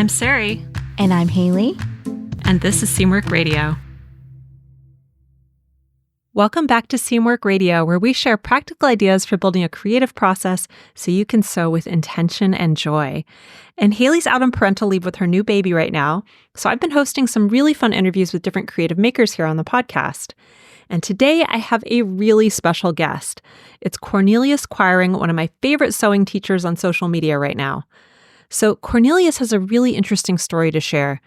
I'm Sari. And I'm Haley. And this is Seamwork Radio. Welcome back to Seamwork Radio, where we share practical ideas for building a creative process so you can sew with intention and joy. And Haley's out on parental leave with her new baby right now, so I've been hosting some really fun interviews with different creative makers here on the podcast. And today I have a really special guest. It's Cornelius Quiring, one of my favorite sewing teachers on social media right now. So Cornelius has a really interesting story to share.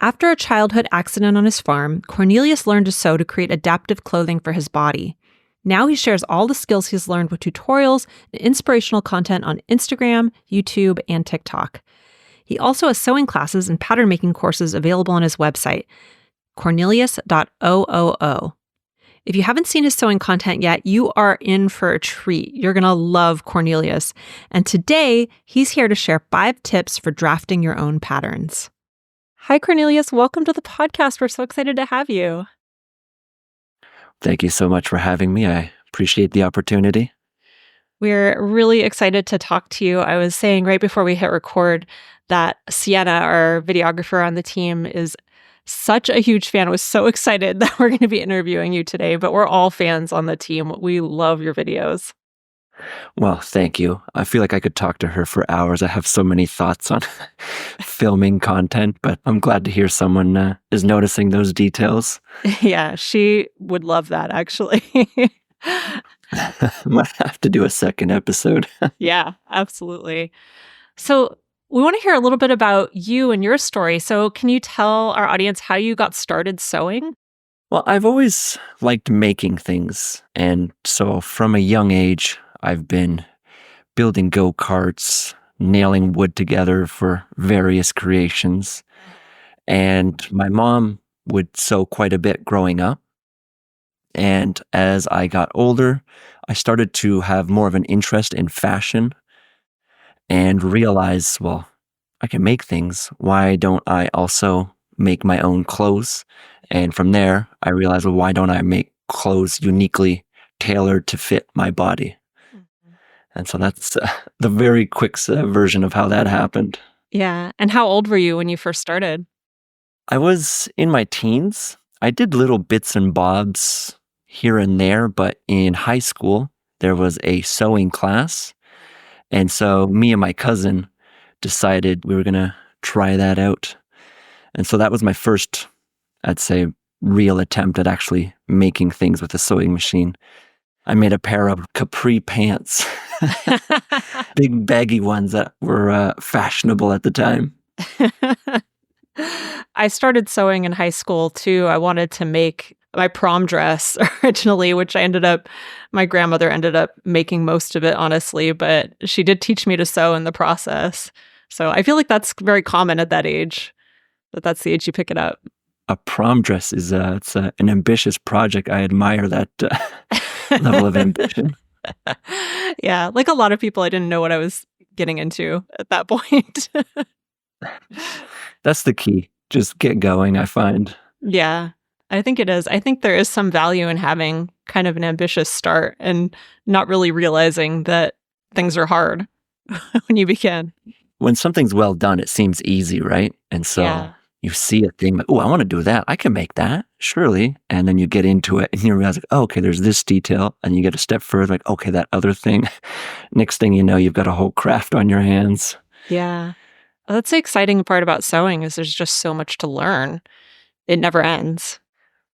After a childhood accident on his farm, Cornelius learned to sew to create adaptive clothing for his body. Now he shares all the skills he's learned with tutorials and inspirational content on Instagram, YouTube, and TikTok. He also has sewing classes and pattern making courses available on his website, cornelius.oo. If you haven't seen his sewing content yet, you are in for a treat. You're going to love Cornelius. And today, he's here to share 5 tips for drafting your own patterns. Hi, Cornelius. Welcome to the podcast. We're so excited to have you. Thank you so much for having me. I appreciate the opportunity. We're really excited to talk to you. I was saying right before we hit record that Sienna, our videographer on the team, is such a huge fan. I was so excited that we're going to be interviewing you today, but we're all fans on the team. We love your videos. Well, thank you. I feel like I could talk to her for hours. I have so many thoughts on filming content, but I'm glad to hear someone is noticing those details. Yeah, she would love that, actually. Might have to do a second episode. Yeah, absolutely. So we want to hear a little bit about you and your story. So can you tell our audience how you got started sewing? Well, I've always liked making things. And so from a young age, I've been building go-karts, nailing wood together for various creations. And my mom would sew quite a bit growing up. And as I got older, I started to have more of an interest in fashion and realize, well, I can make things. Why don't I also make my own clothes? And from there, I realized, well, why don't I make clothes uniquely tailored to fit my body? And so that's the very quick version of how that happened. Yeah. And how old were you when you first started? I was in my teens. I did little bits and bobs here and there, but in high school, there was a sewing class. And so me and my cousin decided we were going to try that out. And so that was my first, I'd say, real attempt at actually making things with a sewing machine. I made a pair of capri pants, big baggy ones that were fashionable at the time. I started sewing in high school too. I wanted to make my prom dress originally, which my grandmother ended up making most of it, honestly, but she did teach me to sew in the process. So I feel like that's very common at that age, that's the age you pick it up. A prom dress is it's an ambitious project. I admire that level of ambition. Yeah, like a lot of people, I didn't know what I was getting into at that point. That's the key. Just get going, I find. Yeah, I think it is. I think there is some value in having kind of an ambitious start and not really realizing that things are hard when you begin. When something's well done, it seems easy, right? And so you see a thing like, oh, I want to do that. I can make that, surely. And then you get into it and you realize, like, oh, okay, there's this detail. And you get a step further, like, okay, that other thing. Next thing you know, you've got a whole craft on your hands. Yeah. Well, that's the exciting part about sewing is there's just so much to learn. It never ends.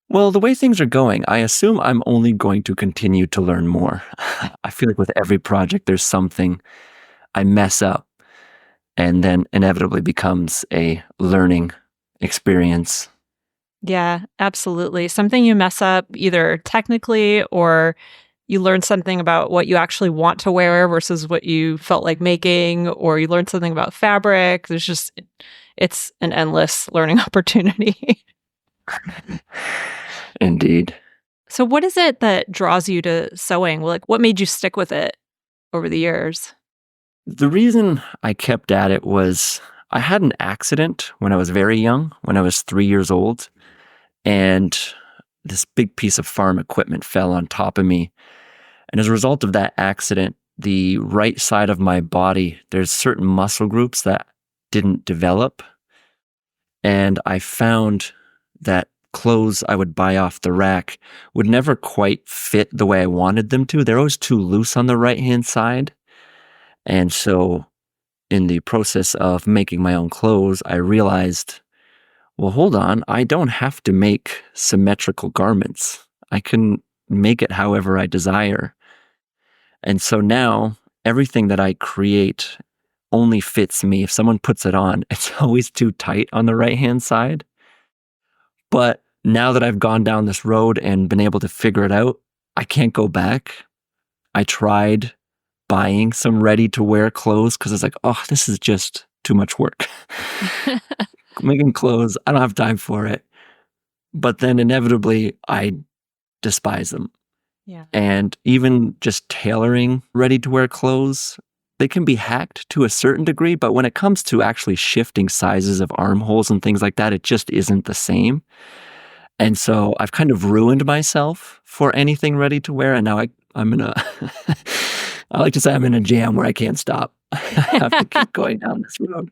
Well, the way things are going, I assume I'm only going to continue to learn more. I feel like with every project, there's something I mess up and then inevitably becomes a learning experience. Yeah, absolutely. Something you mess up either technically or you learn something about what you actually want to wear versus what you felt like making, or you learn something about fabric. It's an endless learning opportunity. Indeed. So what is it that draws you to sewing? Like, what made you stick with it over the years? The reason I kept at it was I had an accident when I was very young, when I was 3 years old, and this big piece of farm equipment fell on top of me. And as a result of that accident, the right side of my body, there's certain muscle groups that didn't develop. And I found that clothes I would buy off the rack would never quite fit the way I wanted them to. They're always too loose on the right-hand side. And so in the process of making my own clothes, I realized, well, hold on, I don't have to make symmetrical garments. I can make it however I desire. And so now everything that I create only fits me. If someone puts it on, it's always too tight on the right-hand side. But now that I've gone down this road and been able to figure it out, I can't go back. I tried buying some ready-to-wear clothes because it's like, oh, this is just too much work. Making clothes, I don't have time for it. But then inevitably, I despise them. Yeah. And even just tailoring ready-to-wear clothes, they can be hacked to a certain degree, but when it comes to actually shifting sizes of armholes and things like that, it just isn't the same. And so I've kind of ruined myself for anything ready to wear. And now I'm in a, I like to say I'm in a jam where I can't stop. I have to keep going down this road.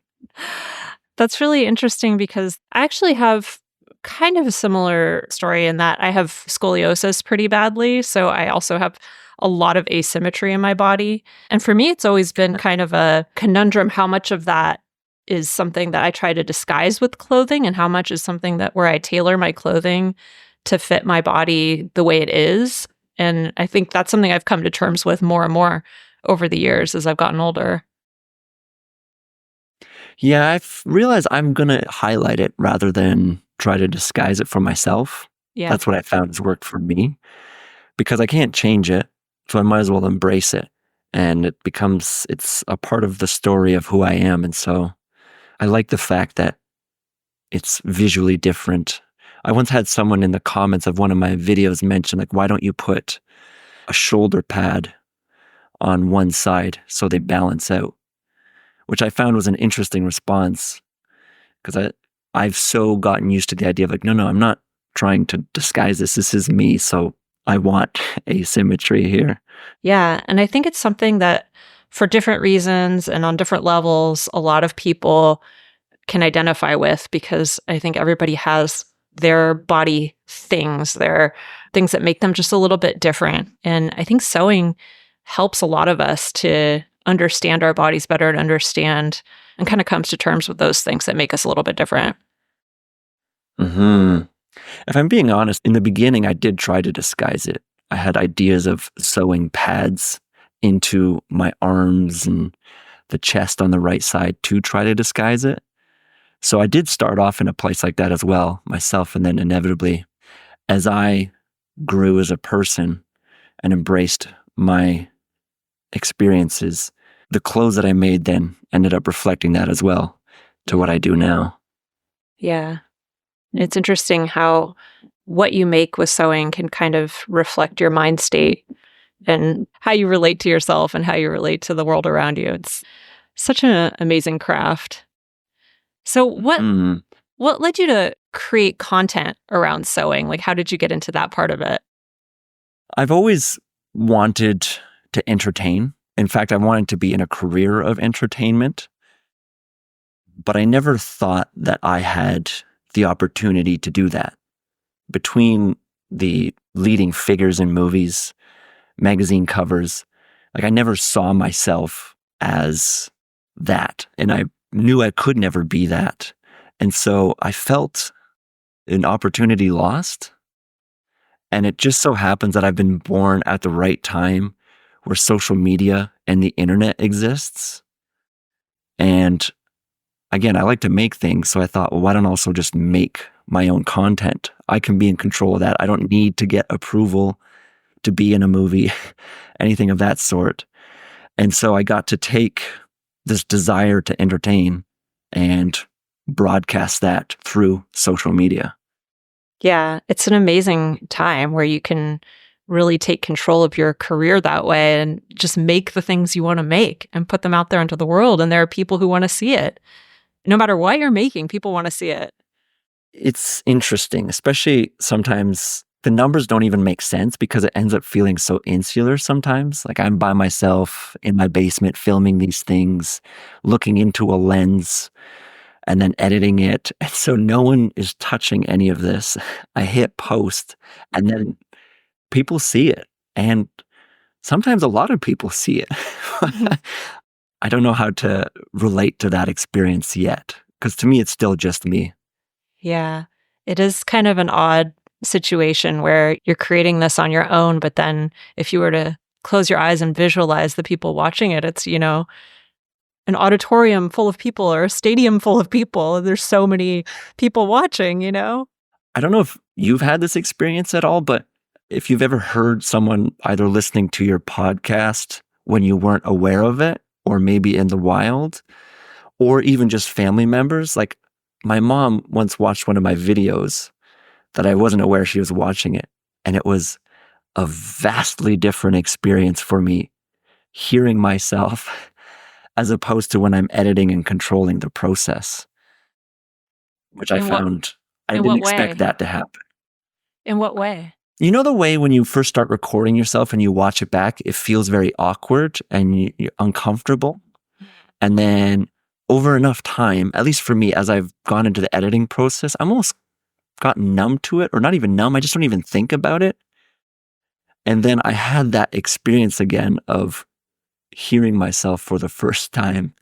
That's really interesting because I actually have kind of a similar story in that I have scoliosis pretty badly. So I also have a lot of asymmetry in my body. And for me, it's always been kind of a conundrum how much of that is something that I try to disguise with clothing and how much is something that where I tailor my clothing to fit my body the way it is. And I think that's something I've come to terms with more and more over the years as I've gotten older. Yeah, I've realized I'm going to highlight it rather than try to disguise it for myself. Yeah. That's what I found has worked for me because I can't change it. So I might as well embrace it. And it's a part of the story of who I am. And so I like the fact that it's visually different. I once had someone in the comments of one of my videos mention, like, why don't you put a shoulder pad on one side so they balance out? Which I found was an interesting response because I've so gotten used to the idea of like, no, I'm not trying to disguise this. This is me. So I want asymmetry here. Yeah. And I think it's something that for different reasons and on different levels, a lot of people can identify with because I think everybody has their body things, their things that make them just a little bit different. And I think sewing helps a lot of us to understand our bodies better and understand and kind of comes to terms with those things that make us a little bit different. Mm-hmm. If I'm being honest, in the beginning, I did try to disguise it. I had ideas of sewing pads into my arms and the chest on the right side to try to disguise it. So I did start off in a place like that as well, myself. And then inevitably, as I grew as a person and embraced my experiences, the clothes that I made then ended up reflecting that as well to what I do now. Yeah. It's interesting how what you make with sewing can kind of reflect your mind state and how you relate to yourself and how you relate to the world around you. It's such an amazing craft. So what led you to create content around sewing? Like, how did you get into that part of it? I've always wanted to entertain. In fact, I wanted to be in a career of entertainment, but I never thought that I had the opportunity to do that. Between the leading figures in movies, magazine covers, like I never saw myself as that. And I knew I could never be that. And so I felt an opportunity lost. And it just so happens that I've been born at the right time where social media and the internet exists. And again, I like to make things. So I thought, well, why don't I also just make my own content? I can be in control of that. I don't need to get approval to be in a movie, anything of that sort. And so I got to take this desire to entertain and broadcast that through social media. Yeah, it's an amazing time where you can really take control of your career that way and just make the things you want to make and put them out there into the world. And there are people who want to see it. No matter what you're making, people want to see it. It's interesting, especially sometimes the numbers don't even make sense because it ends up feeling so insular sometimes. Like I'm by myself in my basement filming these things, looking into a lens and then editing it. And so no one is touching any of this. I hit post and then people see it. And sometimes a lot of people see it. Mhm. I don't know how to relate to that experience yet because to me, it's still just me. Yeah. It is kind of an odd situation where you're creating this on your own, but then if you were to close your eyes and visualize the people watching it, it's, an auditorium full of people or a stadium full of people. There's so many people watching. I don't know if you've had this experience at all, but if you've ever heard someone either listening to your podcast when you weren't aware of it, or maybe in the wild, or even just family members, like my mom once watched one of my videos that I wasn't aware she was watching it. And it was a vastly different experience for me hearing myself as opposed to when I'm editing and controlling the process, which I In what found I in didn't what expect way? that to happen. In what way? You know the way when you first start recording yourself and you watch it back, it feels very awkward and you're uncomfortable. And then over enough time, at least for me, as I've gone into the editing process, I'm almost gotten numb to it, or not even numb. I just don't even think about it. And then I had that experience again of hearing myself for the first time,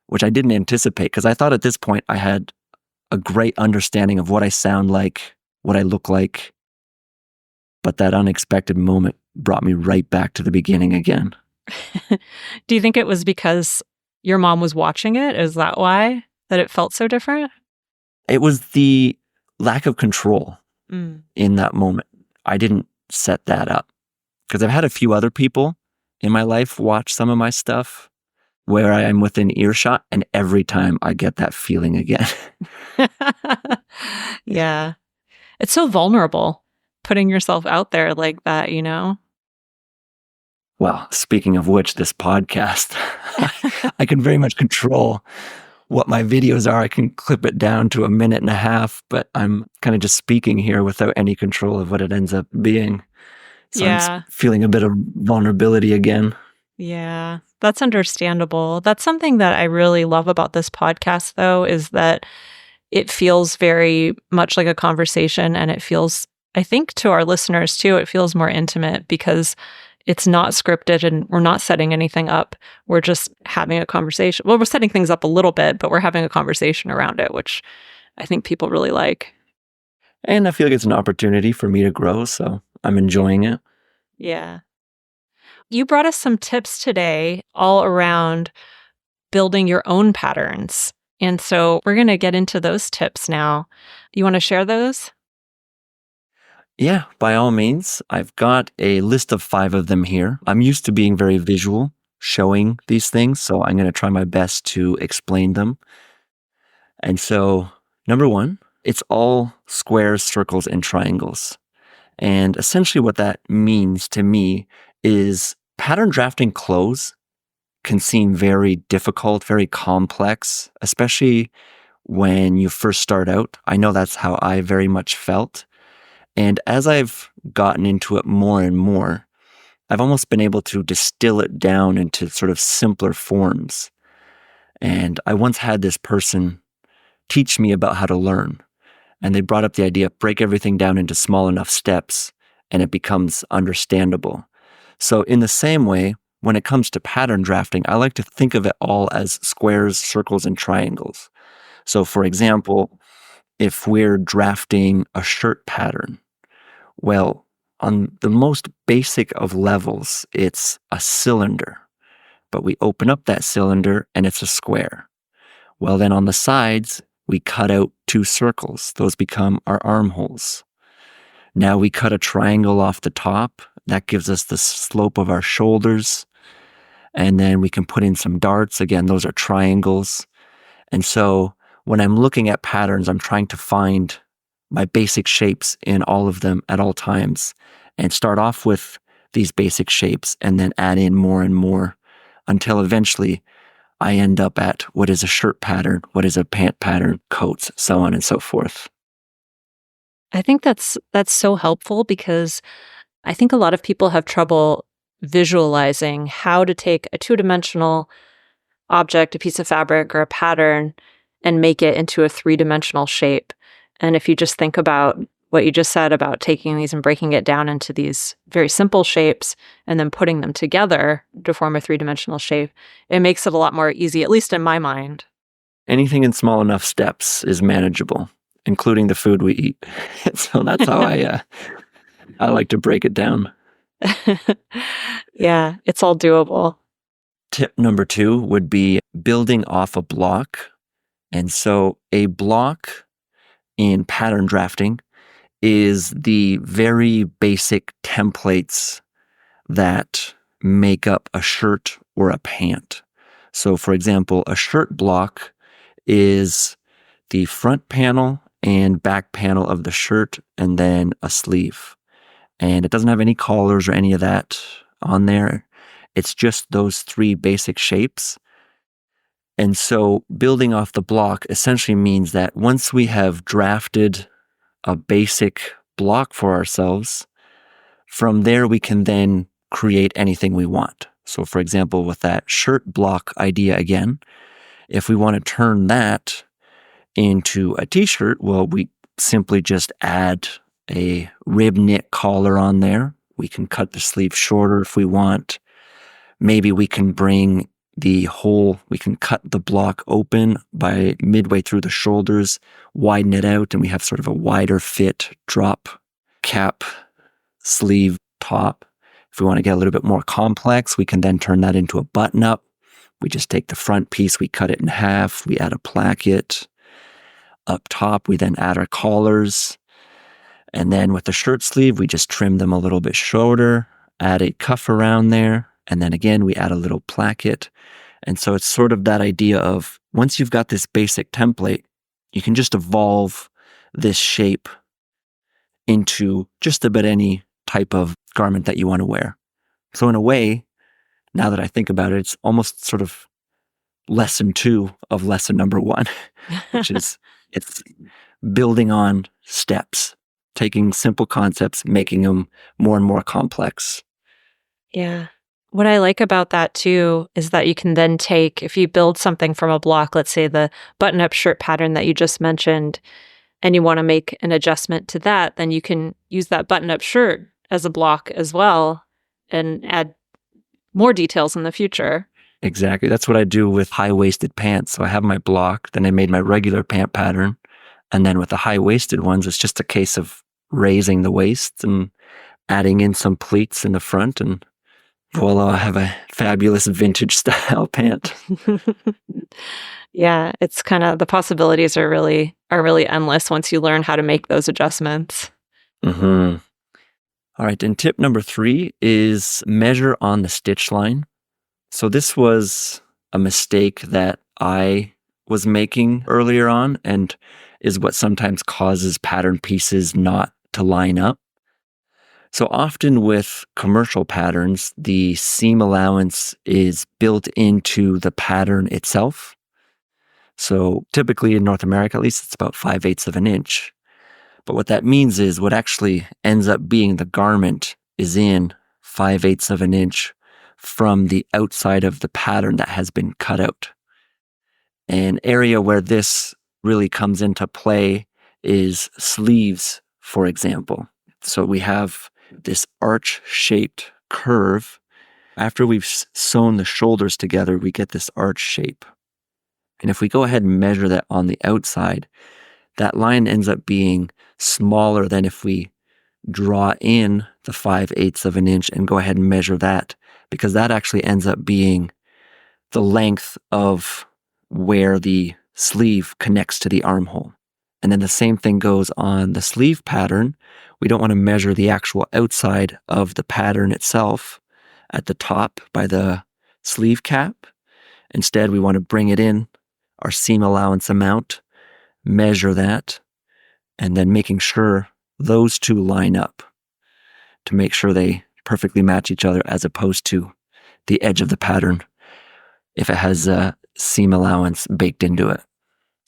which I didn't anticipate because I thought at this point I had a great understanding of what I sound like, what I look like. But that unexpected moment brought me right back to the beginning again. Do you think it was because your mom was watching it? Is that why that it felt so different? It was the lack of control Mm. in that moment. I didn't set that up because I've had a few other people in my life watch some of my stuff where I am within earshot, and every time I get that feeling again. Yeah. It's so vulnerable putting yourself out there like that. Well, speaking of which, this podcast, I can very much control what my videos are. I can clip it down to a minute and a half, but I'm kind of just speaking here without any control of what it ends up being. So Yeah. feeling a bit of vulnerability again. Yeah. That's understandable. That's something that I really love about this podcast, though, is that it feels very much like a conversation, and it feels, I think, to our listeners too, it feels more intimate because it's not scripted and we're not setting anything up. We're just having a conversation. Well, we're setting things up a little bit, but we're having a conversation around it, which I think people really like. And I feel like it's an opportunity for me to grow, so I'm enjoying it. Yeah. You brought us some tips today all around building your own patterns. And so we're going to get into those tips now. You want to share those? Yeah, by all means. I've got a list of 5 of them here. I'm used to being very visual, showing these things, so I'm going to try my best to explain them. And so, number 1, it's all squares, circles, and triangles. And essentially what that means to me is pattern drafting clothes can seem very difficult, very complex, especially when you first start out. I know that's how I very much felt. And as I've gotten into it more and more, I've almost been able to distill it down into sort of simpler forms. And I once had this person teach me about how to learn. And they brought up the idea of break everything down into small enough steps and it becomes understandable. So in the same way, when it comes to pattern drafting, I like to think of it all as squares, circles, and triangles. So for example, if we're drafting a shirt pattern, well, on the most basic of levels, it's a cylinder, but we open up that cylinder and it's a square. Well, then on the sides, we cut out 2 circles. Those become our armholes. Now we cut a triangle off the top. That gives us the slope of our shoulders. And then we can put in some darts. Again, those are triangles. And so when I'm looking at patterns, I'm trying to find my basic shapes in all of them at all times and start off with these basic shapes and then add in more and more until eventually I end up at what is a shirt pattern, what is a pant pattern, coats, so on and so forth. I think that's so helpful because I think a lot of people have trouble visualizing how to take a two-dimensional object, a piece of fabric or a pattern, and make it into a three-dimensional shape. And if you just think about what you just said about taking these and breaking it down into these very simple shapes and then putting them together to form a three-dimensional shape, it makes it a lot more easy, at least in my mind. Anything in small enough steps is manageable, including the food we eat. So that's how I like to break it down. Yeah, it's all doable. Tip number 2 would be building off a block. And so a block in pattern drafting is the very basic templates that make up a shirt or a pant. So for example, a shirt block is the front panel and back panel of the shirt and then a sleeve. And it doesn't have any collars or any of that on there. It's just those 3 basic shapes. And so building off the block essentially means that once we have drafted a basic block for ourselves, from there we can then create anything we want. So for example, with that shirt block idea again, if we want to turn that into a t-shirt, well, we simply just add a rib knit collar on there. We can cut the sleeve shorter if we want. Maybe we can bring we can cut the block open by midway through the shoulders, widen it out, and we have sort of a wider fit drop cap sleeve top. If we want to get a little bit more complex, we can then turn that into a button up. We just take the front piece, we cut it in half, we add a placket. Up top, we then add our collars. And then with the shirt sleeve, we just trim them a little bit shorter, add a cuff around there. And then again, we add a little placket. And so it's sort of that idea of once you've got this basic template, you can just evolve this shape into just about any type of garment that you want to wear. So in a way, now that I think about it, it's almost sort of lesson 2 of lesson number 1, which is it's building on steps, taking simple concepts, making them more and more complex. Yeah. What I like about that too is that you can then take, if you build something from a block, let's say the button-up shirt pattern that you just mentioned, and you want to make an adjustment to that, then you can use that button-up shirt as a block as well and add more details in the future. Exactly. That's what I do with high-waisted pants. So I have my block, then I made my regular pant pattern, and then with the high-waisted ones, it's just a case of raising the waist and adding in some pleats in the front, and voila, I have a fabulous vintage style pant. Yeah, it's kind of the possibilities are really endless once you learn how to make those adjustments. Mm-hmm. All right, and tip number 3 is measure on the stitch line. So this was a mistake that I was making earlier on and is what sometimes causes pattern pieces not to line up. So often with commercial patterns, the seam allowance is built into the pattern itself. So typically in North America, at least, it's about 5/8 of an inch. But what that means is what actually ends up being the garment is in 5/8 of an inch from the outside of the pattern that has been cut out. An area where this really comes into play is sleeves, for example. So we have this arch-shaped curve. After we've sewn the shoulders together, we get this arch shape. And if we go ahead and measure that on the outside, that line ends up being smaller than if we draw in the 5/8 of an inch and go ahead and measure that, because that actually ends up being the length of where the sleeve connects to the armhole. And then the same thing goes on the sleeve pattern. We don't want to measure the actual outside of the pattern itself at the top by the sleeve cap. Instead, we want to bring it in, our seam allowance amount, measure that, and then making sure those two line up to make sure they perfectly match each other, as opposed to the edge of the pattern if it has a seam allowance baked into it.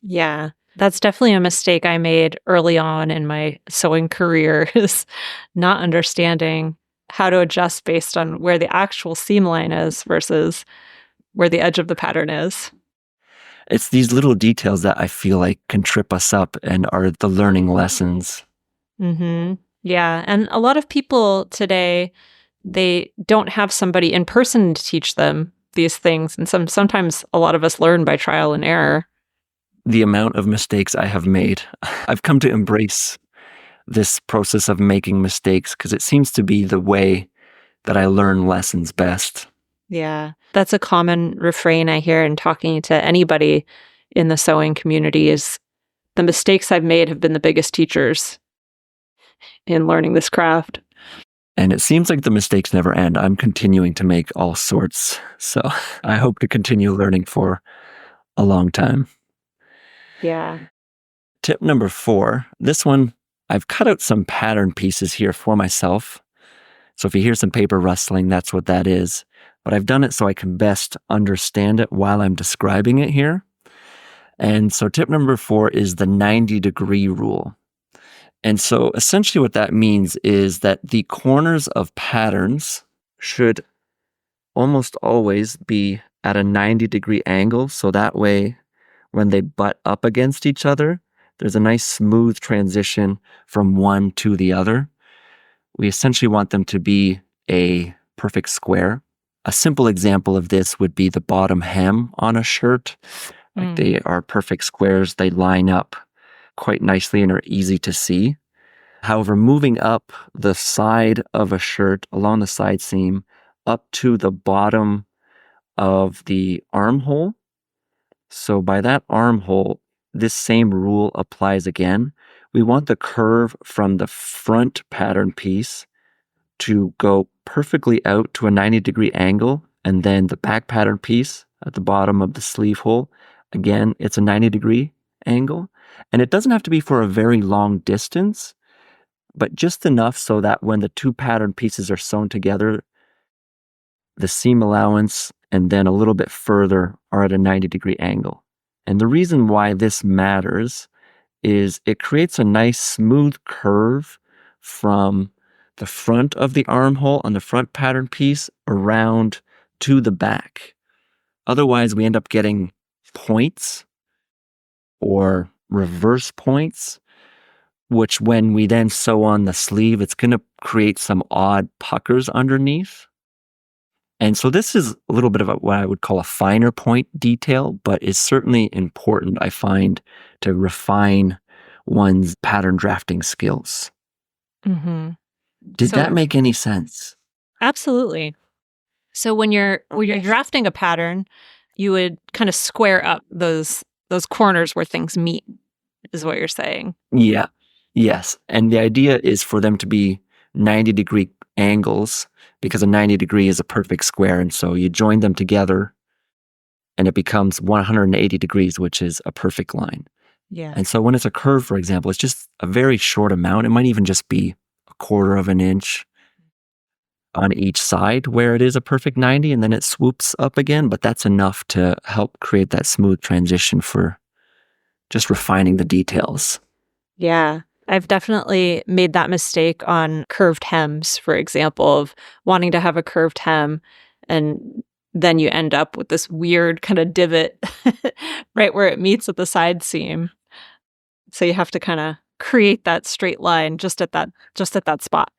Yeah. That's definitely a mistake I made early on in my sewing career is not understanding how to adjust based on where the actual seam line is versus where the edge of the pattern is. It's these little details that I feel like can trip us up and are the learning lessons. Yeah, and a lot of people today, they don't have somebody in person to teach them these things, and sometimes a lot of us learn by trial and error. The amount of mistakes I have made, I've come to embrace this process of making mistakes because it seems to be the way that I learn lessons best. Yeah, that's a common refrain I hear in talking to anybody in the sewing community is the mistakes I've made have been the biggest teachers in learning this craft. And it seems like the mistakes never end. I'm continuing to make all sorts. So I hope to continue learning for a long time. Yeah. Tip number 4. This one, I've cut out some pattern pieces here for myself. So if you hear some paper rustling, that's what that is. But I've done it so I can best understand it while I'm describing it here. And so tip number 4 is the 90-degree rule. And so essentially what that means is that the corners of patterns should almost always be at a 90-degree angle. So that way, when they butt up against each other, there's a nice smooth transition from one to the other. We essentially want them to be a perfect square. A simple example of this would be the bottom hem on a shirt. Like they are perfect squares. They line up quite nicely and are easy to see. However, moving up the side of a shirt along the side seam up to the bottom of the armhole. So by that armhole, this same rule applies again. We want the curve from the front pattern piece to go perfectly out to a 90-degree angle, and then the back pattern piece at the bottom of the sleeve hole, again, it's a 90-degree angle. And it doesn't have to be for a very long distance, but just enough so that when the two pattern pieces are sewn together, the seam allowance and then a little bit further are at a 90-degree angle. And the reason why this matters is it creates a nice smooth curve from the front of the armhole on the front pattern piece around to the back. Otherwise, we end up getting points or reverse points, which when we then sew on the sleeve, it's going to create some odd puckers underneath. And so this is a little bit of what I would call a finer point detail, but is certainly important, I find, to refine one's pattern drafting skills. Did that make any sense? Absolutely. So when you're drafting a pattern, you would kind of square up those corners where things meet, is what you're saying. Yeah. Yes. And the idea is for them to be 90-degree angles, because a 90-degree is a perfect square. And so you join them together and it becomes 180 degrees, which is a perfect line. Yeah. And so when it's a curve, for example, it's just a very short amount. It might even just be 1/4 of an inch on each side where it is a perfect 90, and then it swoops up again. But that's enough to help create that smooth transition for just refining the details. Yeah. I've definitely made that mistake on curved hems, for example, of wanting to have a curved hem, and then you end up with this weird kind of divot right where it meets at the side seam. So you have to kind of create that straight line just at that spot.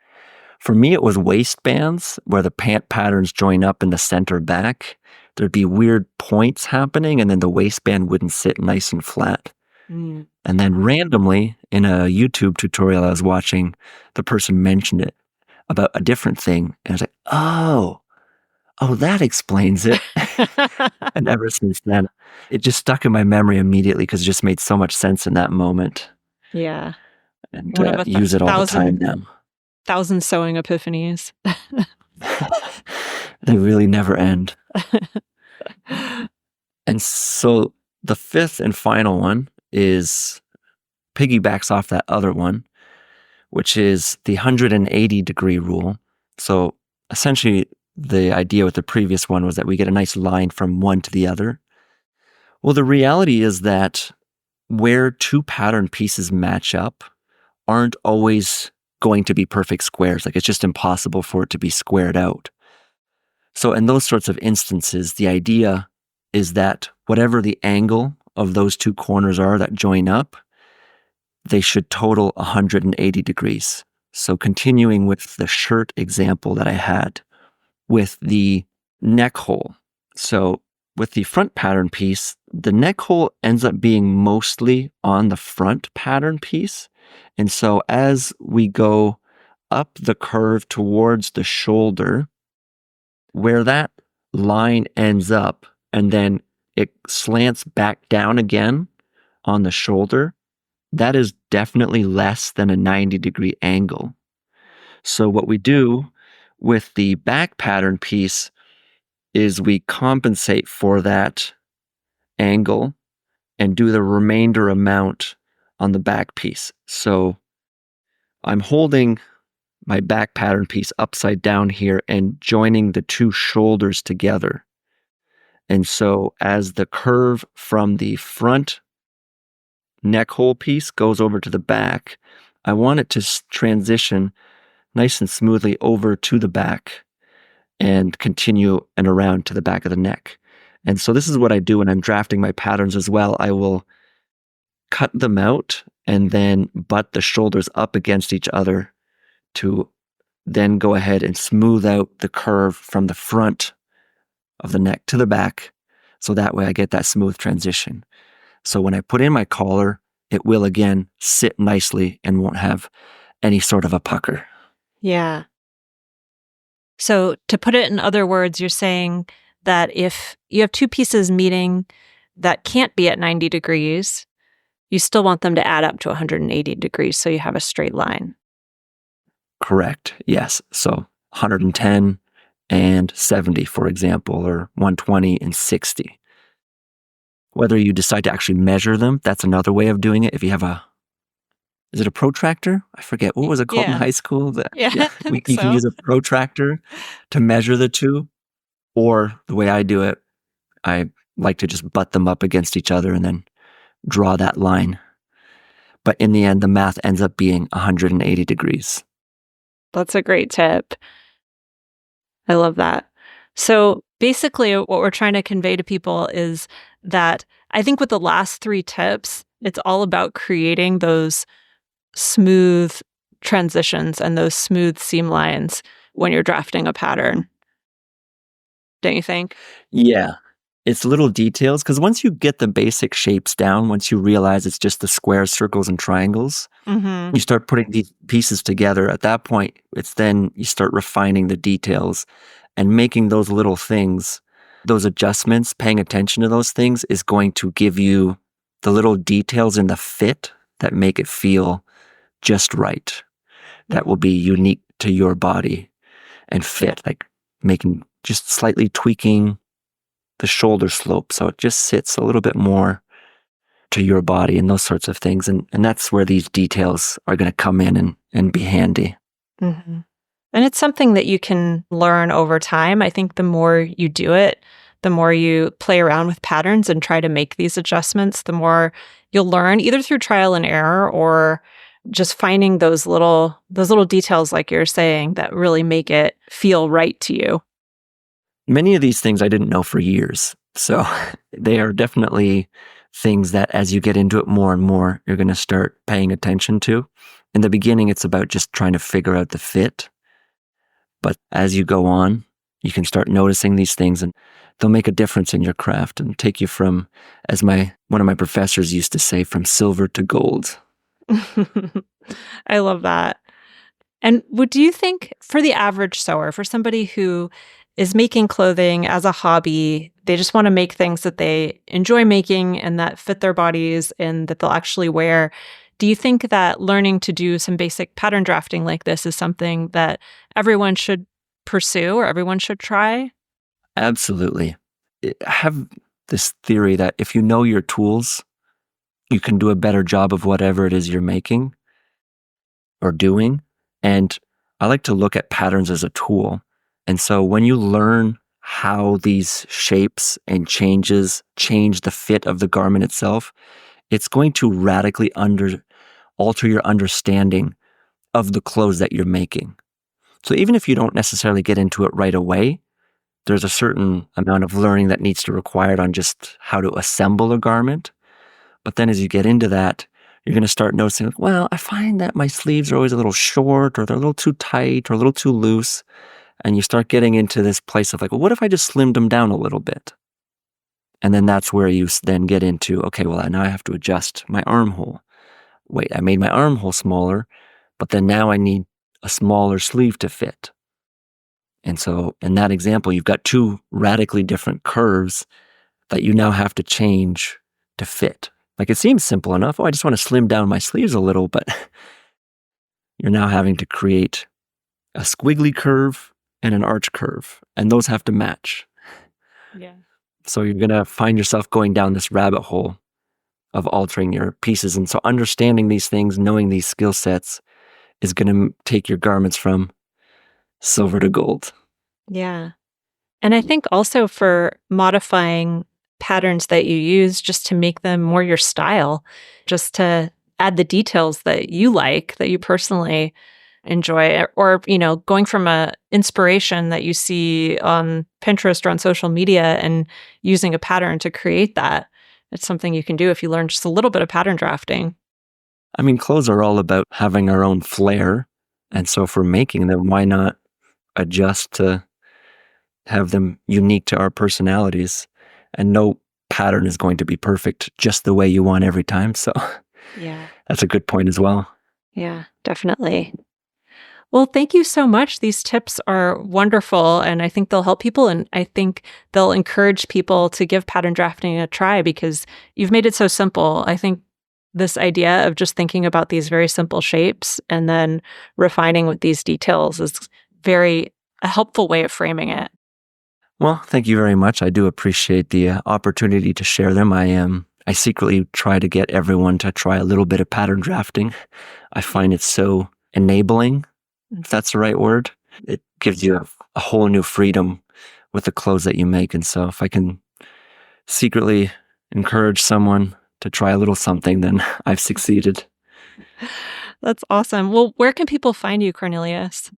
For me, it was waistbands where the pant patterns join up in the center back. There'd be weird points happening, and then the waistband wouldn't sit nice and flat. And then randomly in a YouTube tutorial I was watching, the person mentioned it about a different thing. And I was like, oh, that explains it. And ever since then, it just stuck in my memory immediately because it just made so much sense in that moment. Yeah. And use it all the time now. 1,000 sewing epiphanies. They really never end. And so the 5th and final one is piggybacks off that other one, which is the 180-degree rule. So essentially, the idea with the previous one was that we get a nice line from one to the other. Well, the reality is that where two pattern pieces match up aren't always going to be perfect squares. Like, it's just impossible for it to be squared out. So in those sorts of instances, the idea is that whatever the angle of those two corners are that join up, they should total 180 degrees. So continuing with the shirt example that I had with the neck hole. So with the front pattern piece, the neck hole ends up being mostly on the front pattern piece. And so as we go up the curve towards the shoulder, where that line ends up and then it slants back down again on the shoulder, that is definitely less than a 90-degree angle. So what we do with the back pattern piece is we compensate for that angle and do the remainder amount on the back piece. So I'm holding my back pattern piece upside down here and joining the two shoulders together. And so as the curve from the front neck hole piece goes over to the back, I want it to transition nice and smoothly over to the back and continue and around to the back of the neck. And so this is what I do when I'm drafting my patterns as well. I will cut them out and then butt the shoulders up against each other to then go ahead and smooth out the curve from the front of the neck to the back. So that way I get that smooth transition. So when I put in my collar, it will again sit nicely and won't have any sort of a pucker. Yeah. So to put it in other words, you're saying that if you have two pieces meeting that can't be at 90 degrees, you still want them to add up to 180 degrees so you have a straight line. Correct. Yes. So 110 and 70, for example, or 120 and 60. Whether you decide to actually measure them, that's another way of doing it. If you have is it a protractor? I forget. What was it called in high school? Yeah, you can use a protractor to measure the two. Or the way I do it, I like to just butt them up against each other and then draw that line. But in the end, the math ends up being 180 degrees. That's a great tip. I love that. So basically, what we're trying to convey to people is that I think with the last three tips, it's all about creating those smooth transitions and those smooth seam lines when you're drafting a pattern. Don't you think? Yeah. It's little details, because once you get the basic shapes down, once you realize it's just the squares, circles, and triangles, you start putting these pieces together. At that point, it's then you start refining the details and making those little things, those adjustments, paying attention to those things is going to give you the little details in the fit that make it feel just right. That will be unique to your body and fit, like just slightly tweaking the shoulder slope so it just sits a little bit more to your body and those sorts of things. And that's where these details are going to come in and be handy. Mm-hmm. And it's something that you can learn over time. I think the more you do it, the more you play around with patterns and try to make these adjustments, the more you'll learn either through trial and error or just finding those little details, like you're saying, that really make it feel right to you. Many of these things I didn't know for years. So they are definitely things that as you get into it more and more, you're going to start paying attention to. In the beginning, it's about just trying to figure out the fit. But as you go on, you can start noticing these things and they'll make a difference in your craft and take you from, as one of my professors used to say, from silver to gold. I love that. And do you think for the average sewer, for somebody who is making clothing as a hobby, they just want to make things that they enjoy making and that fit their bodies and that they'll actually wear, do you think that learning to do some basic pattern drafting like this is something that everyone should pursue or everyone should try? Absolutely. I have this theory that if you know your tools, you can do a better job of whatever it is you're making or doing. And I like to look at patterns as a tool. And so when you learn how these shapes and changes change the fit of the garment itself, it's going to radically alter your understanding of the clothes that you're making. So even if you don't necessarily get into it right away, there's a certain amount of learning that needs to be required on just how to assemble a garment. But then as you get into that, you're going to start noticing, well, I find that my sleeves are always a little short, or they're a little too tight, or a little too loose. And you start getting into this place of well, what if I just slimmed them down a little bit? And then that's where you then get into, okay, well, now I have to adjust my armhole. Wait, I made my armhole smaller, but then now I need a smaller sleeve to fit. And so in that example, you've got two radically different curves that you now have to change to fit. It seems simple enough. Oh, I just want to slim down my sleeves a little, but you're now having to create a squiggly curve and an arch curve, and those have to match. Yeah. So you're going to find yourself going down this rabbit hole of altering your pieces. And so understanding these things, knowing these skill sets is going to take your garments from silver to gold. Yeah. And I think also for modifying patterns that you use just to make them more your style, just to add the details that you like, that you personally enjoy, or, going from a inspiration that you see on Pinterest or on social media and using a pattern to create that. It's something you can do if you learn just a little bit of pattern drafting. I mean, clothes are all about having our own flair. And so for making them, why not adjust to have them unique to our personalities? And no pattern is going to be perfect just the way you want every time. So yeah, that's a good point as well. Yeah, definitely. Well, thank you so much. These tips are wonderful, and I think they'll help people, and I think they'll encourage people to give pattern drafting a try because you've made it so simple. I think this idea of just thinking about these very simple shapes and then refining with these details is a helpful way of framing it. Well, thank you very much. I do appreciate the opportunity to share them. I secretly try to get everyone to try a little bit of pattern drafting. I find it so enabling, if that's the right word. It gives you a whole new freedom with the clothes that you make. And so if I can secretly encourage someone to try a little something, then I've succeeded. That's awesome. Well, where can people find you, Cornelius?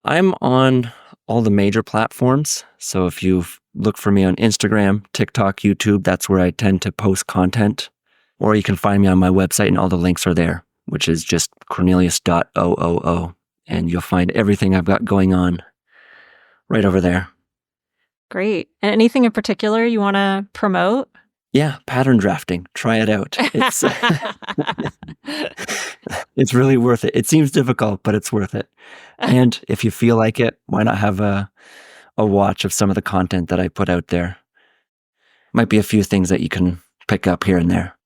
I'm on all the major platforms. So if you look for me on Instagram, TikTok, YouTube, that's where I tend to post content. Or you can find me on my website and all the links are there, which is just cornelius.oo. And you'll find everything I've got going on right over there. Great. And anything in particular you want to promote? Yeah, pattern drafting. Try it out. It's it's really worth it. It seems difficult, but it's worth it. And if you feel like it, why not have a watch of some of the content that I put out there? Might be a few things that you can pick up here and there.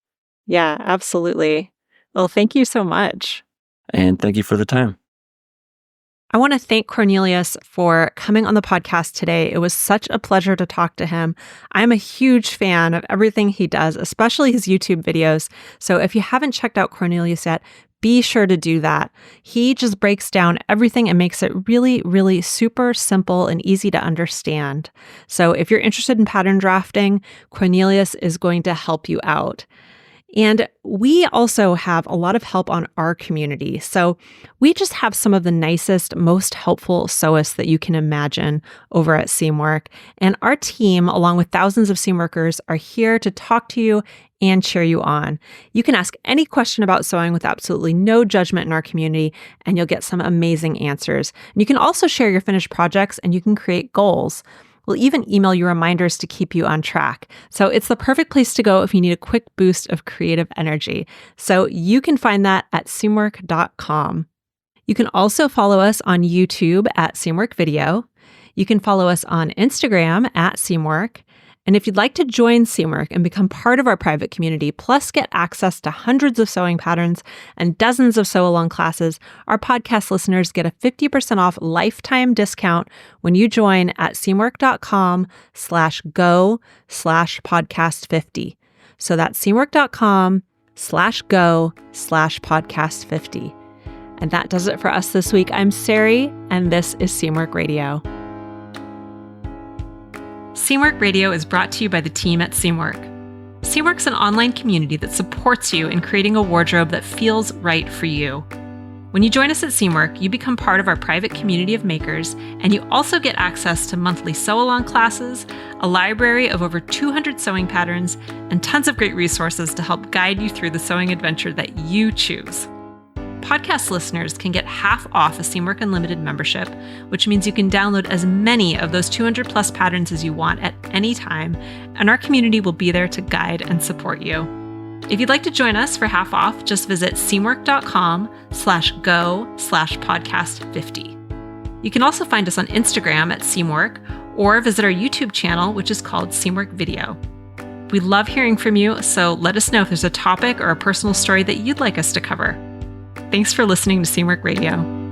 Yeah, absolutely. Well, thank you so much. And thank you for the time. I want to thank Cornelius for coming on the podcast today. It was such a pleasure to talk to him. I'm a huge fan of everything he does, especially his YouTube videos. So if you haven't checked out Cornelius yet, be sure to do that. He just breaks down everything and makes it really, really super simple and easy to understand. So if you're interested in pattern drafting, Cornelius is going to help you out. And we also have a lot of help on our community. So we just have some of the nicest, most helpful sewists that you can imagine over at Seamwork. And our team, along with thousands of seam workers, are here to talk to you and cheer you on. You can ask any question about sewing with absolutely no judgment in our community, and you'll get some amazing answers. And you can also share your finished projects, and you can create goals. We'll even email you reminders to keep you on track. So it's the perfect place to go if you need a quick boost of creative energy. So you can find that at seamwork.com. You can also follow us on YouTube at Seamwork Video. You can follow us on Instagram at Seamwork. And if you'd like to join Seamwork and become part of our private community, plus get access to hundreds of sewing patterns and dozens of sew-along classes, our podcast listeners get a 50% off lifetime discount when you join at seamwork.com/go/podcast50. So that's seamwork.com/go/podcast50. And that does it for us this week. I'm Sari, and this is Seamwork Radio. Seamwork Radio is brought to you by the team at Seamwork. Seamwork's an online community that supports you in creating a wardrobe that feels right for you. When you join us at Seamwork, you become part of our private community of makers, and you also get access to monthly sew-along classes, a library of over 200 sewing patterns, and tons of great resources to help guide you through the sewing adventure that you choose. Podcast listeners can get half off a Seamwork Unlimited membership, which means you can download as many of those 200 plus patterns as you want at any time, and our community will be there to guide and support you. If you'd like to join us for half off, just visit seamwork.com/go/podcast50. You can also find us on Instagram at Seamwork or visit our YouTube channel, which is called Seamwork Video. We love hearing from you, so let us know if there's a topic or a personal story that you'd like us to cover. Thanks for listening to Seamwork Radio.